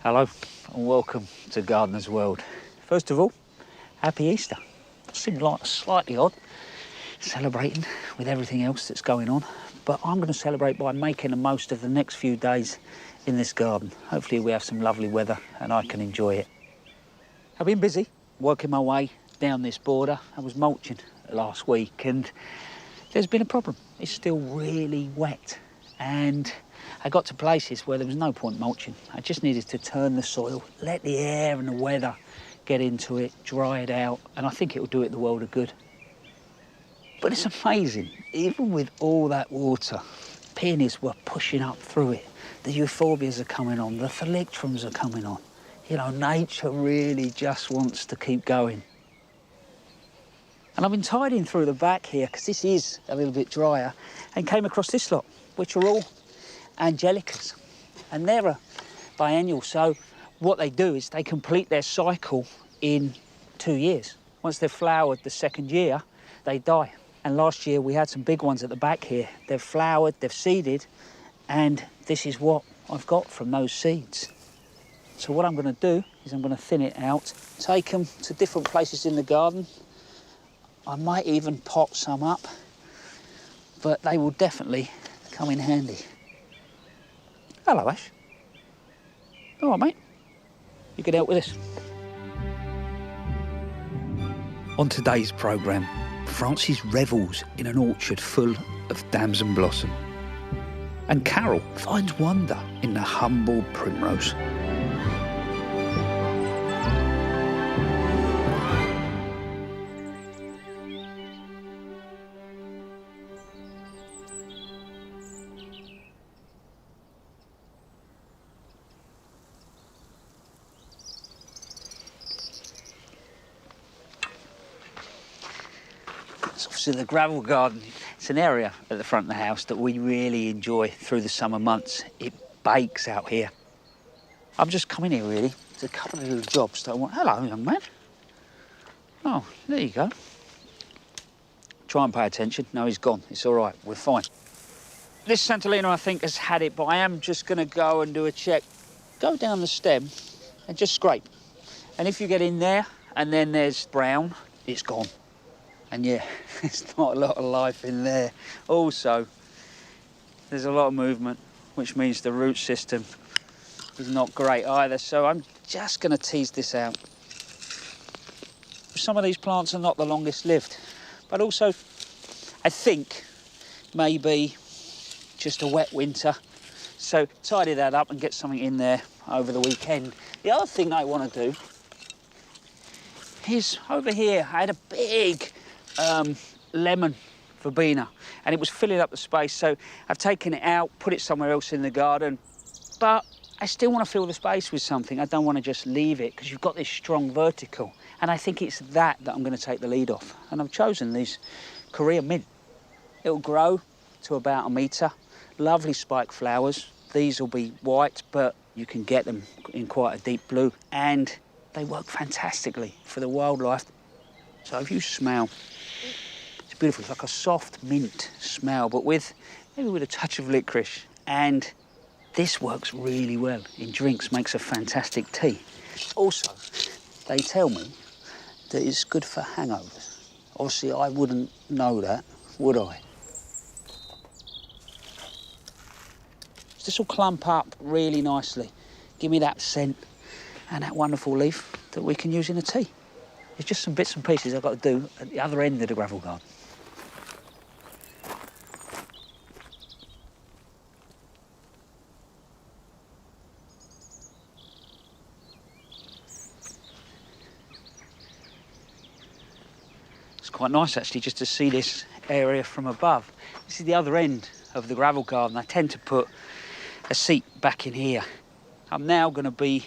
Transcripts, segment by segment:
Hello and welcome to Gardener's World. First of all, happy Easter. It seems like slightly odd celebrating with everything else that's going on, but I'm going to celebrate by making the most of the next few days in this garden. Hopefully we have some lovely weather and I can enjoy it. I've been busy working my way down this border. I was mulching last week and there's been a problem. It's still really wet and I got to places where there was no point mulching. I just needed to turn the soil, let the air and the weather get into it, dry it out, and I think it will do it the world of good. But it's amazing, even with all that water, peonies were pushing up through it. The euphorbias are coming on, the thalictrums are coming on. You know, nature really just wants to keep going. And I've been tidying through the back here, because this is a little bit drier, and came across this lot, which are all Angelicas, and they're a biennial, so what they do is they complete their cycle in 2 years. Once they've flowered the second year, they die. And last year we had some big ones at the back here. They've flowered, they've seeded, and this is what I've got from those seeds. So what I'm going to do is I'm going to thin it out, take them to different places in the garden. I might even pot some up, but they will definitely come in handy. Hello, Ash. All right, mate. You can help with this. On today's programme, Francis revels in an orchard full of damson blossom. And Carol finds wonder in the humble primrose. Obviously the gravel garden, it's an area at the front of the house that we really enjoy through the summer months. It bakes out here. I'm just coming here really. There's a couple of little jobs that I want. Hello, young man. Oh, there you go. Try and pay attention. No, he's gone. It's all right. We're fine. This Santolina, I think, has had it, but I am just going to go and do a check. Go down the stem and just scrape. And if you get in there and then there's brown, it's gone. And yeah, there's not a lot of life in there. Also, there's a lot of movement, which means the root system is not great either. So I'm just going to tease this out. Some of these plants are not the longest lived, but also I think maybe just a wet winter. So tidy that up and get something in there over the weekend. The other thing I want to do is over here, I had a big lemon verbena and it was filling up the space, so I've taken it out, put it somewhere else in the garden, but I still want to fill the space with something. I don't want to just leave it because you've got this strong vertical, and I think it's that I'm going to take the lead off. And I've chosen these Korea mint. It'll grow to about 1 metre, lovely spike flowers. These will be white, but you can get them in quite a deep blue, and they work fantastically for the wildlife. So if you smell, it's beautiful. It's like a soft mint smell, but maybe with a touch of licorice. And this works really well in drinks, makes a fantastic tea. Also, they tell me that it's good for hangovers. Obviously, I wouldn't know that, would I? This will clump up really nicely. Give me that scent and that wonderful leaf that we can use in a tea. There's just some bits and pieces I've got to do at the other end of the gravel garden. It's quite nice actually just to see this area from above. This is the other end of the gravel garden. I tend to put a seat back in here. I'm now going to be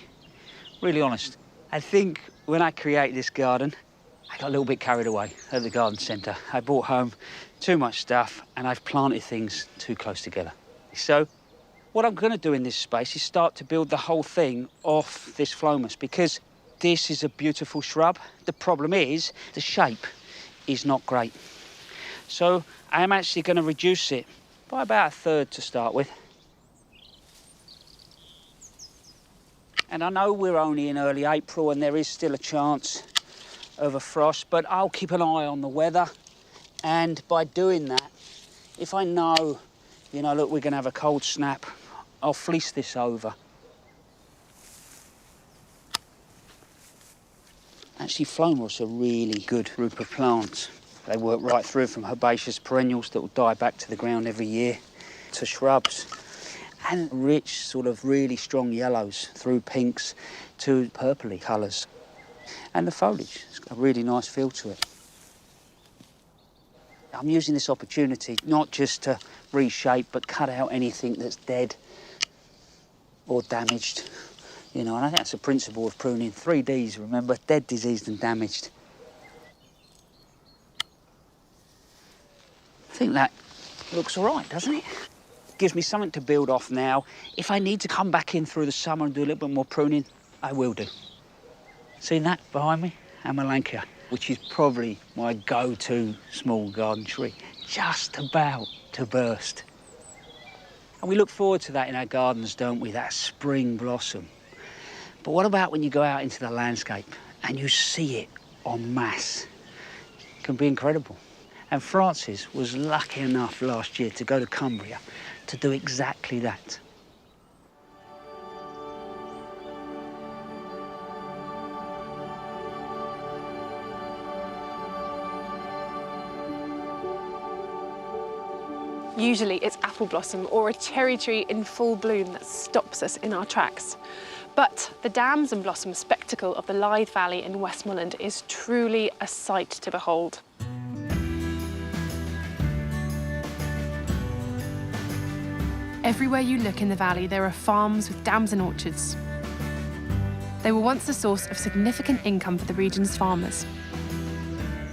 really honest. I think when I created this garden, I got a little bit carried away at the garden centre. I brought home too much stuff and I've planted things too close together. So what I'm going to do in this space is start to build the whole thing off this phlomis, because this is a beautiful shrub. The problem is the shape is not great. So I am actually going to reduce it by about 1/3 to start with. And I know we're only in early April and there is still a chance of a frost, but I'll keep an eye on the weather. And by doing that, if I know, you know, look, we're going to have a cold snap, I'll fleece this over. Actually, flower moss are a really good group of plants. They work right through from herbaceous perennials that will die back to the ground every year to shrubs, and rich, sort of really strong yellows through pinks to purpley colours. And the foliage, it's got a really nice feel to it. I'm using this opportunity not just to reshape, but cut out anything that's dead or damaged. You know, and I think that's the principle of pruning. 3 Ds, remember, dead, diseased and damaged. I think that looks all right, doesn't it? Gives me something to build off now. If I need to come back in through the summer and do a little bit more pruning, I will do. See that behind me? Amelanchier, which is probably my go-to small garden tree. Just about to burst. And we look forward to that in our gardens, don't we? That spring blossom. But what about when you go out into the landscape and you see it en masse? It can be incredible. And Francis was lucky enough last year to go to Cumbria to do exactly that. Usually it's apple blossom or a cherry tree in full bloom that stops us in our tracks. But the damson blossom spectacle of the Lythe Valley in Westmoreland is truly a sight to behold. Everywhere you look in the valley, there are farms with damson orchards. They were once a source of significant income for the region's farmers.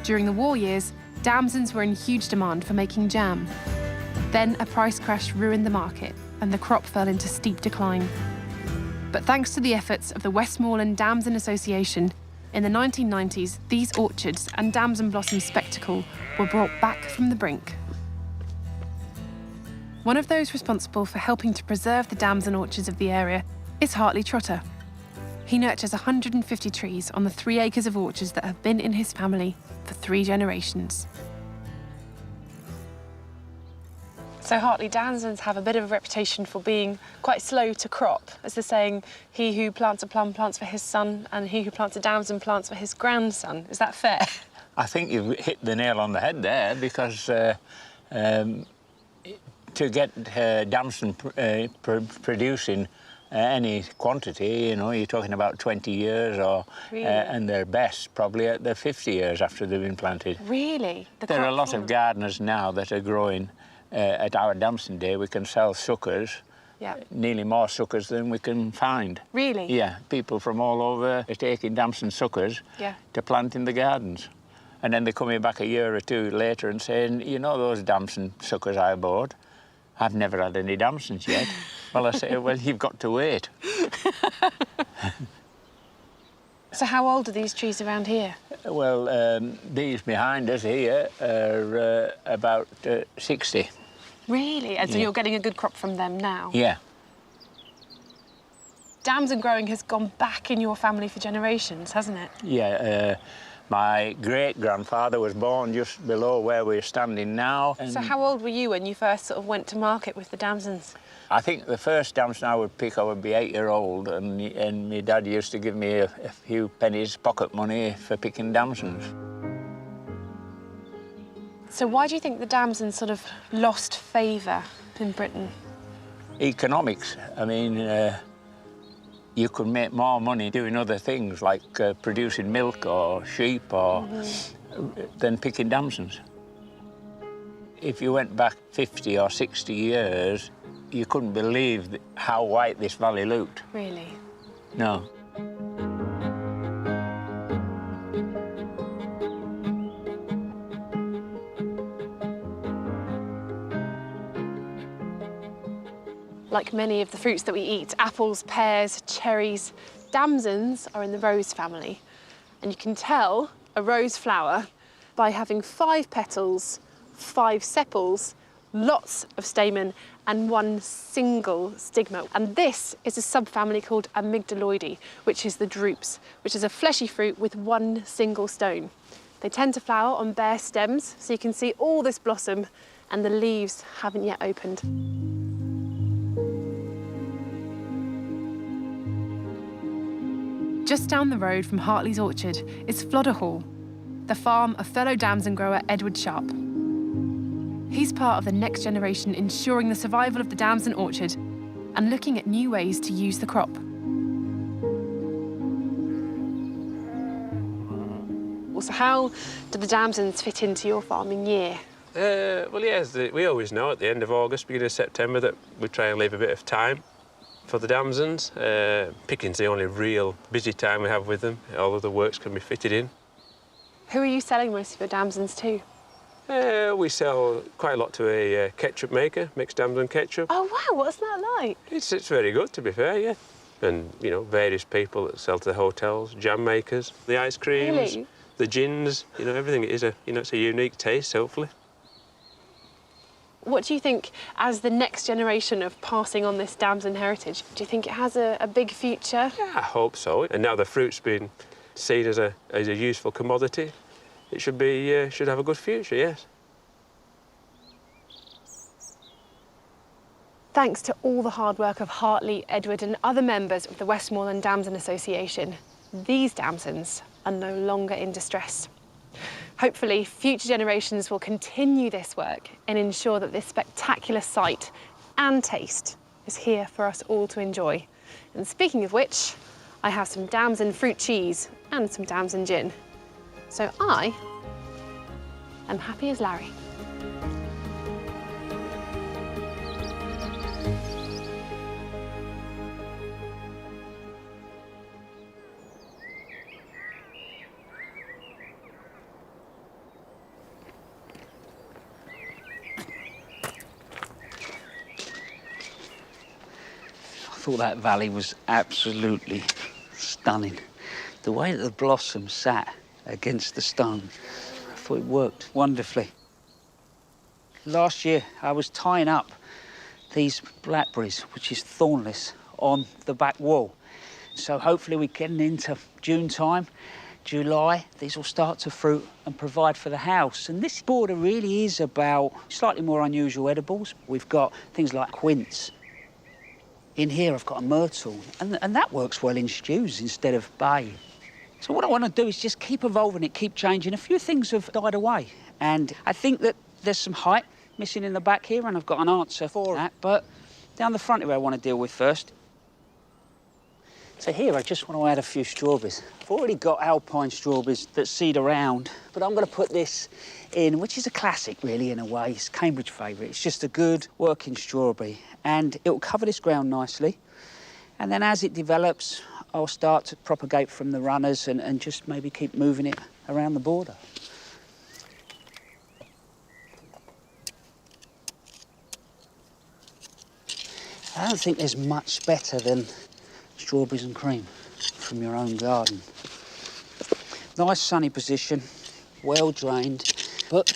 During the war years, damsons were in huge demand for making jam. Then a price crash ruined the market and the crop fell into steep decline. But thanks to the efforts of the Westmoreland Damson Association, in the 1990s, these orchards and damson blossom spectacle were brought back from the brink. One of those responsible for helping to preserve the damson orchards of the area is Hartley Trotter. He nurtures 150 trees on the 3 acres of orchards that have been in his family for 3 generations. So Hartley, damsons have a bit of a reputation for being quite slow to crop. As they're saying, he who plants a plum plants for his son, and he who plants a damson plants for his grandson. Is that fair? I think you've hit the nail on the head there, because to get damson producing any quantity, you know, you're talking about 20 years, or Really? And they're best probably at the 50 years after they've been planted. Really? There are a lot of gardeners now that are growing. At our damson day, we can sell suckers, nearly more suckers than we can find. Really? Yeah, people from all over are taking damson suckers to plant in the gardens. And then they're coming back a year or 2 later and saying, you know those damson suckers I bought? I've never had any damsons yet. Well, I say, well, you've got to wait. So how old are these trees around here? Well, these behind us here are about 60. Really? And so you're getting a good crop from them now? Yeah. Damson growing has gone back in your family for generations, hasn't it? Yeah. My great-grandfather was born just below where we're standing now. So how old were you when you first sort of went to market with the damsons? I think the first damson I would pick, I would be 8-year-old, and my dad used to give me a few pennies pocket money for picking damsons. So why do you think the damsons sort of lost favour in Britain? Economics. I mean, you could make more money doing other things, like producing milk or sheep or than picking damsons. If you went back 50 or 60 years, you couldn't believe how white this valley looked. Really? No. Like many of the fruits that we eat, apples, pears, cherries, damsons are in the rose family. And you can tell a rose flower by having 5 petals, 5 sepals, lots of stamen, and one single stigma. And this is a subfamily called amygdaloideae, which is the drupes, which is a fleshy fruit with one single stone. They tend to flower on bare stems, so you can see all this blossom, and the leaves haven't yet opened. Just down the road from Hartley's orchard is Flodder Hall, the farm of fellow damson grower Edward Sharp. He's part of the next generation ensuring the survival of the damson orchard and looking at new ways to use the crop. So how do the damsons fit into your farming year? Well, yes, we always know at the end of August, beginning of September, that we try and leave a bit of time for the damsons. Picking's the only real busy time we have with them. All of the works can be fitted in. Who are you selling most of your damsons to? We sell quite a lot to a ketchup maker, mixed damson ketchup. Oh, wow, what's that like? It's very good, to be fair, yeah. And, you know, various people that sell to the hotels, jam makers, the ice creams, Really? the gins, you know, everything. It is it's a unique taste, hopefully. What do you think, as the next generation of passing on this damson heritage, do you think it has a big future? Yeah, I hope so. And now the fruit's been seen as a useful commodity, it should have a good future, yes. Thanks to all the hard work of Hartley, Edward and other members of the Westmoreland Damson Association, these damsons are no longer in distress. Hopefully, future generations will continue this work and ensure that this spectacular sight and taste is here for us all to enjoy. And speaking of which, I have some damson fruit cheese and some damson gin. So I am happy as Larry. I thought that valley was absolutely stunning. The way that the blossom sat against the stone, I thought it worked wonderfully. Last year, I was tying up these blackberries, which is thornless, on the back wall. So hopefully we're getting into June time, July, these will start to fruit and provide for the house. And this border really is about slightly more unusual edibles. We've got things like quince. In here, I've got a myrtle, and that works well in stews instead of bay. So what I want to do is just keep evolving it, keep changing. A few things have died away, and I think that there's some height missing in the back here, and I've got an answer for that. But down the front here, I want to deal with first. So here, I just want to add a few strawberries. I've already got alpine strawberries that seed around, but I'm going to put this in, which is a classic, really, in a way. It's Cambridge favourite. It's just a good working strawberry, and it'll cover this ground nicely. And then as it develops, I'll start to propagate from the runners and just maybe keep moving it around the border. I don't think there's much better than strawberries and cream from your own garden. Nice sunny position, well drained, but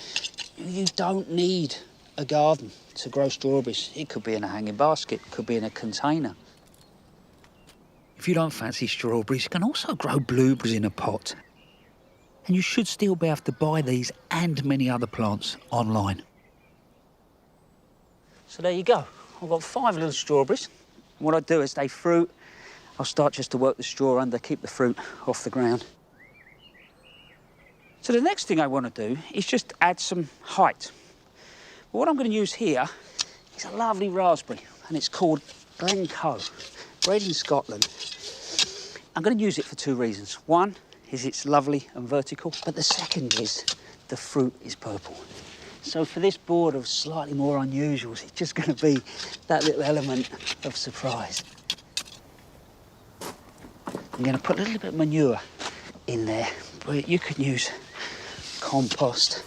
you don't need a garden to grow strawberries. It could be in a hanging basket, could be in a container. If you don't fancy strawberries, you can also grow blueberries in a pot. And you should still be able to buy these and many other plants online. So there you go. I've got 5 little strawberries. What I do as they fruit, I'll start just to work the straw under, keep the fruit off the ground. So the next thing I want to do is just add some height. But what I'm going to use here is a lovely raspberry, and it's called Glencoe, bred in Scotland. I'm going to use it for 2 reasons. One is it's lovely and vertical, but the second is the fruit is purple. So for this board of slightly more unusuals, it's just going to be that little element of surprise. I'm going to put a little bit of manure in there, but you can use compost.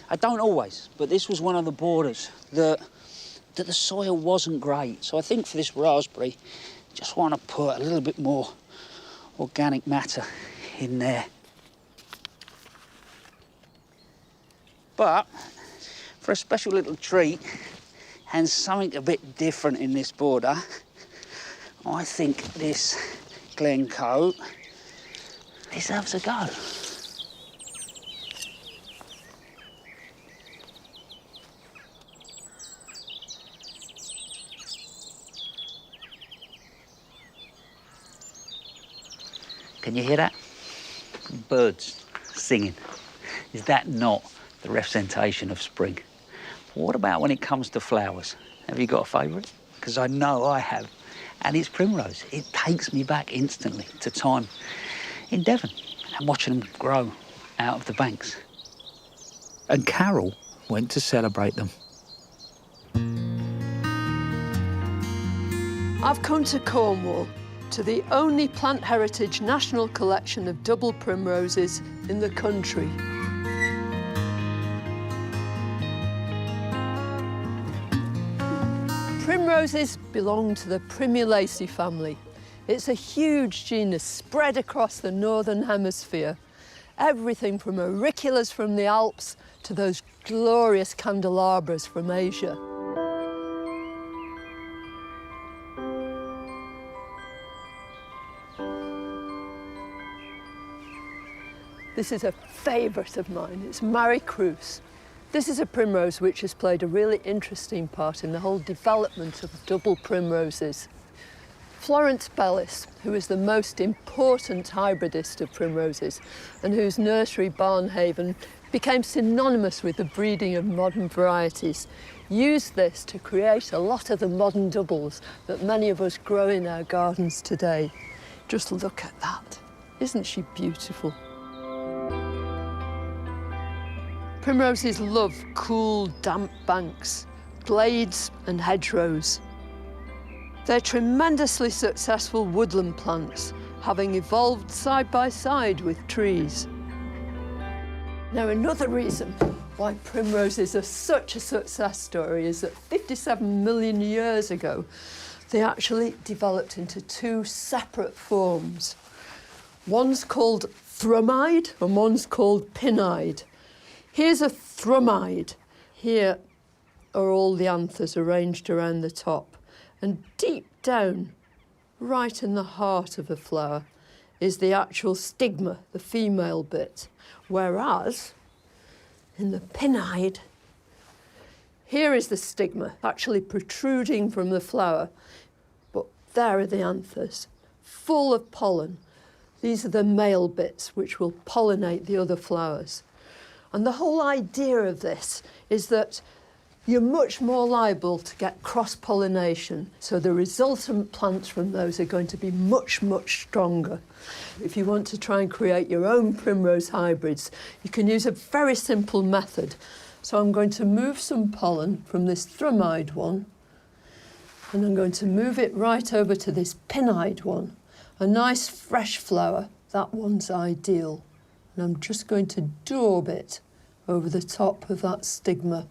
I don't always, but this was one of the borders that the soil wasn't great. So I think for this raspberry, just want to put a little bit more organic matter in there. But for a special little treat and something a bit different in this border, I think this Glencoe deserves a go. Can you hear that? Birds singing. Is that not the representation of spring? What about when it comes to flowers? Have you got a favourite? Because I know I have. And it's primrose. It takes me back instantly to time in Devon and watching them grow out of the banks. And Carol went to celebrate them. I've come to Cornwall, to the only Plant Heritage National Collection of double primroses in the country. Primroses belong to the Primulaceae family. It's a huge genus spread across the Northern Hemisphere. Everything from auriculas from the Alps to those glorious candelabras from Asia. This is a favourite of mine. It's Marie Cruz. This is a primrose which has played a really interesting part in the whole development of double primroses. Florence Bellis, who is the most important hybridist of primroses and whose nursery Barnhaven became synonymous with the breeding of modern varieties, used this to create a lot of the modern doubles that many of us grow in our gardens today. Just look at that. Isn't she beautiful? Primroses love cool, damp banks, glades and hedgerows. They're tremendously successful woodland plants, having evolved side by side with trees. Now, another reason why primroses are such a success story is that 57 million years ago, they actually developed into two separate forms. One's called thrumide and one's called pinnide. Here's a thrumide. Here are all the anthers arranged around the top. And deep down, right in the heart of the flower, is the actual stigma, the female bit. Whereas, in the pinnide, here is the stigma, actually protruding from the flower. But there are the anthers, full of pollen. These are the male bits which will pollinate the other flowers. And the whole idea of this is that you're much more liable to get cross-pollination, so the resultant plants from those are going to be much, much stronger. If you want to try and create your own primrose hybrids, you can use a very simple method. So I'm going to move some pollen from this thrumide one, and I'm going to move it right over to this pinnide one. A nice fresh flower, that one's ideal. And I'm just going to daub it over the top of that stigma.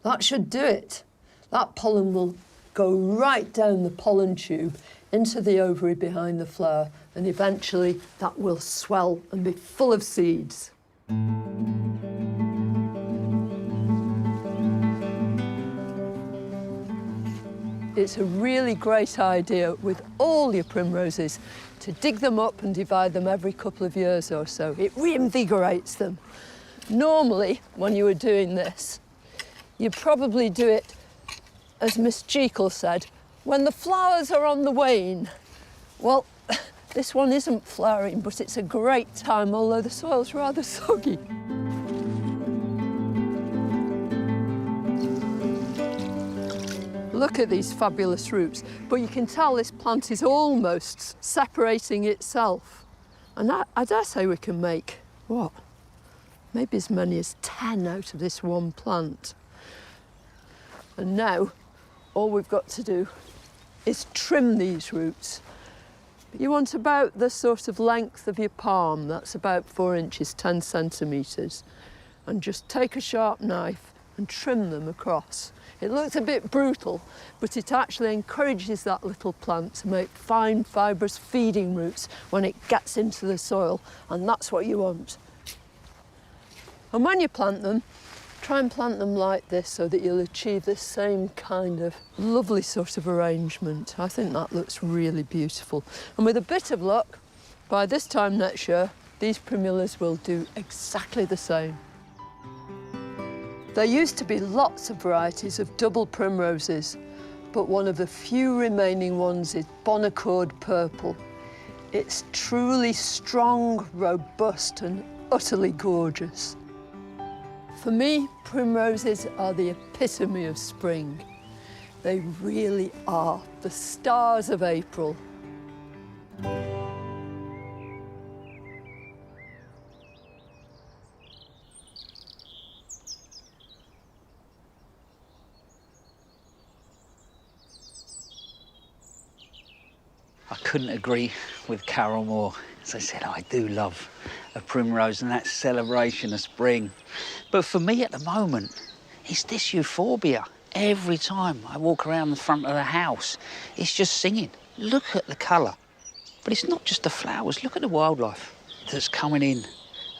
That should do it. That pollen will go right down the pollen tube into the ovary behind the flower, and eventually that will swell and be full of seeds. It's a really great idea with all your primroses to dig them up and divide them every couple of years or so. It reinvigorates them. Normally, when you were doing this, you'd probably do it, as Miss Jekyll said, when the flowers are on the wane. Well, this one isn't flowering, but it's a great time, although the soil's rather soggy. Look at these fabulous roots, but you can tell this plant is almost separating itself. And I dare say we can make, what, maybe as many as 10 out of this one plant. And now, all we've got to do is trim these roots. You want about the sort of length of your palm, that's about 4 inches, 10 centimetres, and just take a sharp knife and trim them across. It looks a bit brutal, but it actually encourages that little plant to make fine, fibrous feeding roots when it gets into the soil, and that's what you want. And when you plant them, Try and plant them like this so that you'll achieve this same kind of lovely sort of arrangement. I think that looks really beautiful. And with a bit of luck, by this time next year, these primulas will do exactly the same. There used to be lots of varieties of double primroses, but one of the few remaining ones is Bonaccord Purple. It's truly strong, robust, and utterly gorgeous. For me, primroses are the epitome of spring. They really are the stars of April. I couldn't agree with Carol more. As I said, I do love a primrose and that celebration of spring. But for me at the moment, it's this euphorbia. Every time I walk around the front of the house, it's just singing. Look at the colour. But it's not just the flowers. Look at the wildlife that's coming in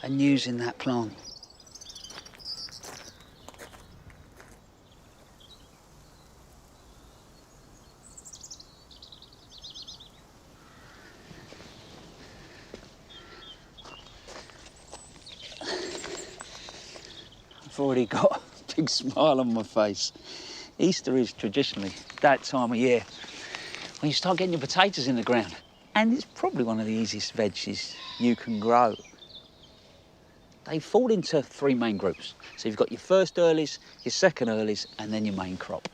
and using that plant. I've already got a big smile on my face. Easter is traditionally that time of year when you start getting your potatoes in the ground. And it's probably one of the easiest veggies you can grow. They fall into three main groups. So you've got your first earlies, your second earlies, and then your main crop.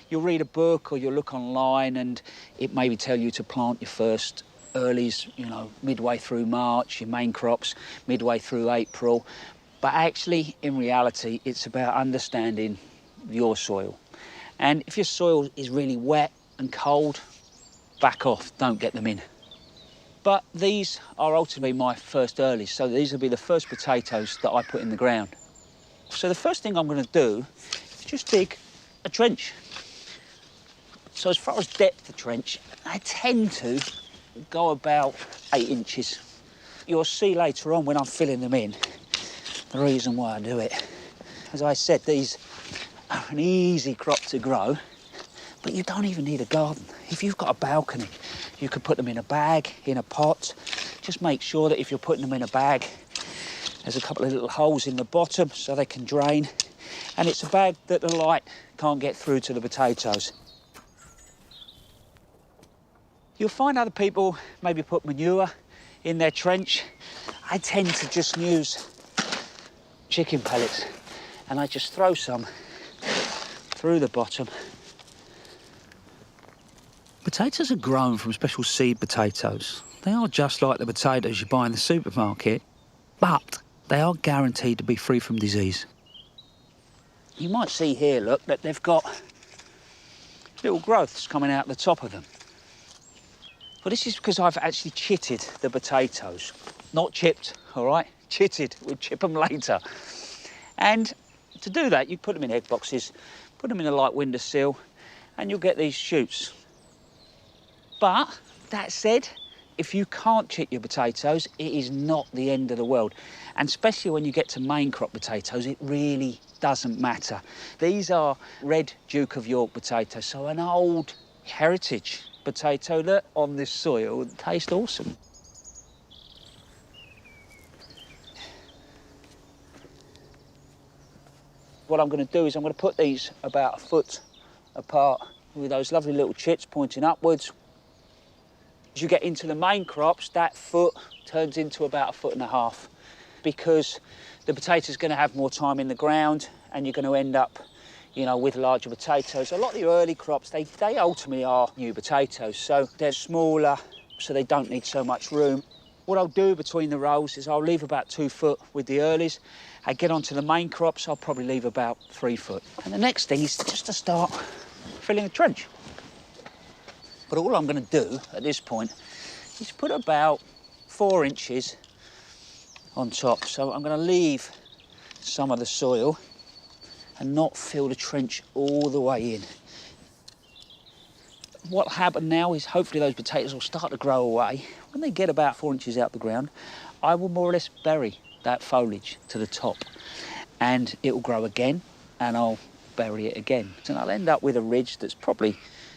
You'll read a book or you'll look online and it maybe tell you to plant your first earlies, you know, midway through March, your main crops midway through April. But actually, in reality, it's about understanding your soil. And if your soil is really wet and cold, back off, don't get them in. But these are ultimately my first earlies, so these will be the first potatoes that I put in the ground. So the first thing I'm going to do is just dig a trench. So as far as depth of trench, I tend to go about 8 inches. You'll see later on when I'm filling them in the reason why I do it. As I said, these are an easy crop to grow, but you don't even need a garden. If you've got a balcony, you could put them in a bag, in a pot. Just make sure that if you're putting them in a bag, there's a couple of little holes in the bottom so they can drain. And it's a bag that the light can't get through to the potatoes. You'll find other people maybe put manure in their trench. I tend to just use chicken pellets and I just throw some through the bottom. Potatoes are grown from special seed potatoes. They are just like the potatoes you buy in the supermarket, but they are guaranteed to be free from disease. You might see here, look, that they've got little growths coming out the top of them. Well, this is because I've actually chitted the potatoes. Not chipped, all right? Chitted. We'll chip them later. And to do that, you put them in egg boxes, put them in a light windowsill, and you'll get these shoots. But that said, if you can't chip your potatoes, it is not the end of the world. And especially when you get to main crop potatoes, it really doesn't matter. These are red Duke of York potatoes, so an old heritage potato that on this soil tastes awesome. What I'm going to do is I'm going to put these about 1 foot apart with those lovely little chits pointing upwards. As you get into the main crops, that foot turns into about 1.5 feet because the potato's going to have more time in the ground and you're going to end up, you know, with larger potatoes. A lot of your early crops, they ultimately are new potatoes, so they're smaller, so they don't need so much room. What I'll do between the rows is I'll leave about 2 foot with the earlies. I get onto the main crops, I'll probably leave about 3 foot. And the next thing is just to start filling the trench. But all I'm going to do at this point is put about 4 inches on top. So I'm going to leave some of the soil and not fill the trench all the way in. What'll happen now is hopefully those potatoes will start to grow away. When they get about 4 inches out the ground, I will more or less bury that foliage to the top. and it will grow again, and I'll bury it again. And I'll end up with a ridge that's probably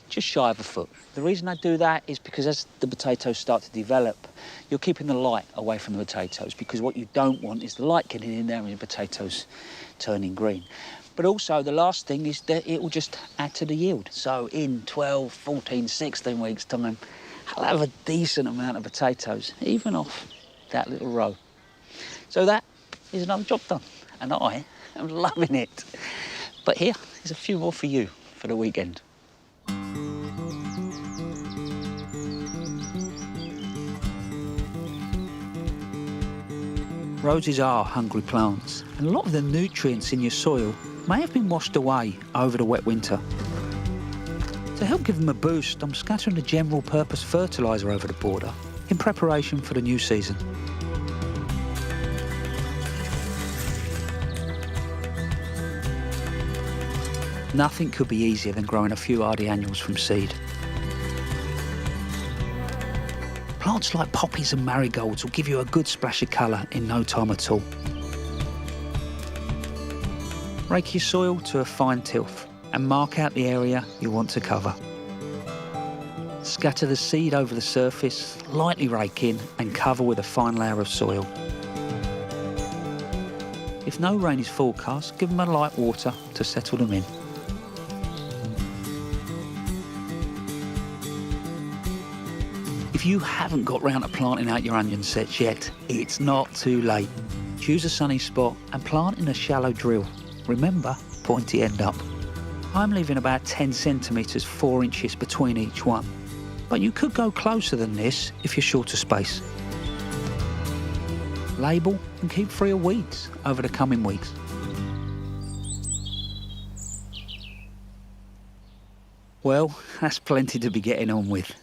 just shy of a foot. The reason I do that is because as the potatoes start to develop, you're keeping the light away from the potatoes, because what you don't want is the light getting in there and the potatoes turning green. But also the last thing is that it will just add to the yield. So in 12, 14, 16 weeks time, I'll have a decent amount of potatoes, even off that little row. So that is another job done, and I am loving it. But here is a few more for you for the weekend. Roses are hungry plants, and a lot of the nutrients in your soil may have been washed away over the wet winter. To help give them a boost, I'm scattering a general purpose fertiliser over the border in preparation for the new season. Nothing could be easier than growing a few hardy annuals from seed. Plants like poppies and marigolds will give you a good splash of colour in no time at all. Rake your soil to a fine tilth and mark out the area you want to cover. Scatter the seed over the surface, lightly rake in and cover with a fine layer of soil. If no rain is forecast, give them a light water to settle them in. If you haven't got round to planting out your onion sets yet, it's not too late. Choose a sunny spot and plant in a shallow drill. Remember, pointy end up. I'm leaving about 10 centimetres, 4 inches between each one. But you could go closer than this if you're short of space. Label and keep free of weeds over the coming weeks. Well, that's plenty to be getting on with.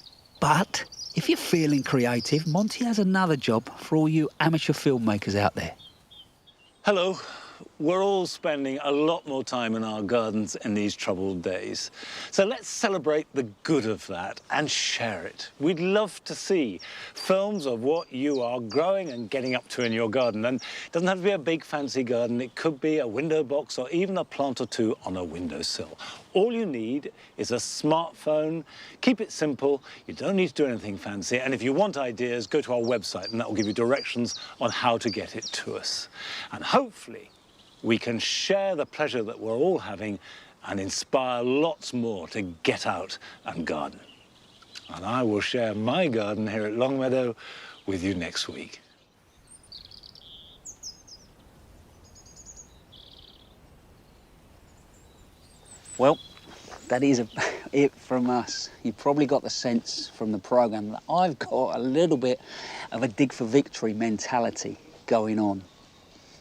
But if you're feeling creative, Monty has another job for all you amateur filmmakers out there. Hello. We're all spending a lot more time in our gardens in these troubled days. So let's celebrate the good of that and share it. We'd love to see films of what you are growing and getting up to in your garden. And it doesn't have to be a big fancy garden. It could be a window box or even a plant or two on a windowsill. All you need is a smartphone. Keep it simple. You don't need to do anything fancy. And if you want ideas, go to our website and that will give you directions on how to get it to us. And hopefully, we can share the pleasure that we're all having and inspire lots more to get out and garden. And I will share my garden here at Longmeadow with you next week. Well, that is it from us. You probably got the sense from the programme that I've got a little bit of a dig for victory mentality going on.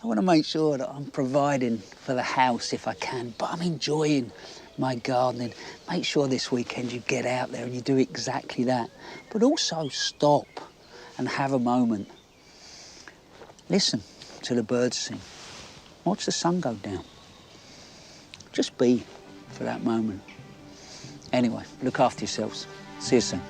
I want to make sure that I'm providing for the house if I can, but I'm enjoying my gardening. Make sure this weekend you get out there and you do exactly that. But also stop and have a moment. Listen to the birds sing. Watch the sun go down. Just be for that moment. Anyway, look after yourselves. See you soon.